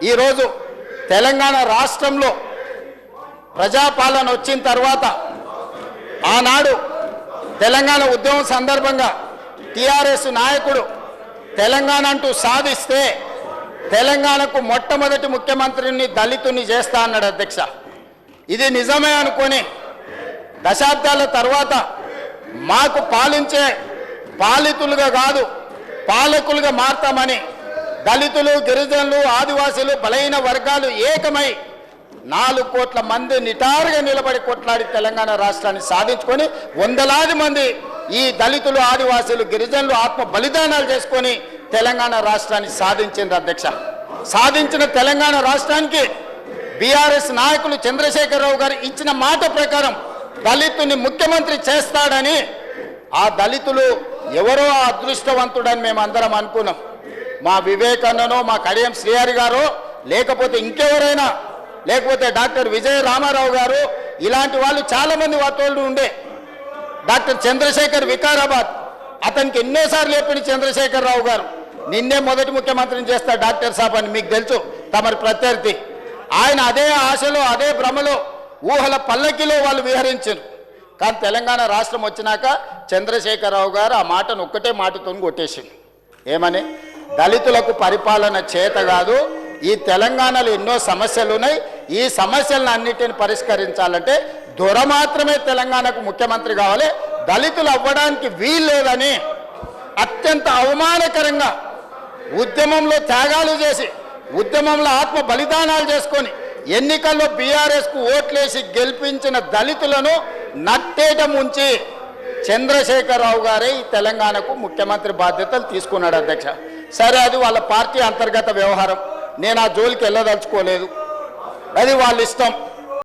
ఈరోజు తెలంగాణ రాష్ట్రంలో ప్రజాపాలన వచ్చిన తర్వాత ఆనాడు తెలంగాణ ఉద్యమం సందర్భంగా టిఆర్ఎస్ నాయకుడు తెలంగాణ అంటూ సాధిస్తే తెలంగాణకు మొట్టమొదటి ముఖ్యమంత్రిని దళితుని చేస్తా అన్నాడు అధ్యక్ష. ఇది నిజమే అనుకొని దశాబ్దాల తర్వాత మాకు పాలించే పాలితులుగా కాదు పాలకులుగా మారతామని దళితులు, గిరిజనులు, ఆదివాసీలు, బలహీన వర్గాలు ఏకమై 4 కోట్ల మంది నిటారుగా నిలబడి కొట్లాడి తెలంగాణ రాష్ట్రాన్ని సాధించుకొని వందలాది మంది ఈ దళితులు, ఆదివాసీలు, గిరిజనులు ఆత్మ బలిదానాలు చేసుకొని తెలంగాణ రాష్ట్రాన్ని సాధించింది అధ్యక్ష. సాధించిన తెలంగాణ రాష్ట్రానికి బీఆర్ఎస్ నాయకులు చంద్రశేఖరరావు గారు ఇచ్చిన మాట ప్రకారం దళితుని ముఖ్యమంత్రి చేస్తాడని ఆ దళితులు ఎవరో అదృష్టవంతుడని మేమందరం అనుకున్నాం. మా వివేకానందనో, మా కడియం శ్రీహరి గారు, లేకపోతే ఇంకెవరైనా, లేకపోతే డాక్టర్ విజయ రామారావు గారు, ఇలాంటి వాళ్ళు చాలామంది వాతోళ్ళు ఉండే. డాక్టర్ చంద్రశేఖర్ వికారాబాద్, అతనికి ఎన్నోసార్లు చెప్పిన చంద్రశేఖరరావు గారు నిన్నే మొదటి ముఖ్యమంత్రిని చేస్తారు డాక్టర్ సాబ్ అని మీకు తెలుసు, తమరి ప్రత్యర్థి. ఆయన అదే ఆశలో, అదే భ్రమలో, ఊహల పల్లకిలో వాళ్ళు విహరించారు. కానీ తెలంగాణ రాష్ట్రం వచ్చినాక చంద్రశేఖరరావు గారు ఆ మాటను ఒక్కటే మాటతో కొట్టేసింది. ఏమని? దళితులకు పరిపాలన చేత కాదు, ఈ తెలంగాణలో ఎన్నో సమస్యలు ఉన్నాయి, ఈ సమస్యలను అన్నిటిని పరిష్కరించాలంటే దొర మాత్రమే తెలంగాణకు ముఖ్యమంత్రి కావాలి, దళితులు అవ్వడానికి వీల్లేదని అత్యంత అవమానకరంగా ఉద్యమంలో త్యాగాలు చేసి, ఉద్యమంలో ఆత్మ బలిదానాలు చేసుకొని ఎన్నికల్లో బీఆర్ఎస్కు ఓట్లేసి గెలిపించిన దళితులను నట్టేట ముంచి చంద్రశేఖరరావు గారే ఈ తెలంగాణకు ముఖ్యమంత్రి బాధ్యతలు తీసుకున్నాడు అధ్యక్ష. సరే, అది వాళ్ళ పార్టీ అంతర్గత వ్యవహారం, నేను ఆ జోలికి వెళ్ళదలుచుకోలేదు, అది వాళ్ళ ఇష్టం.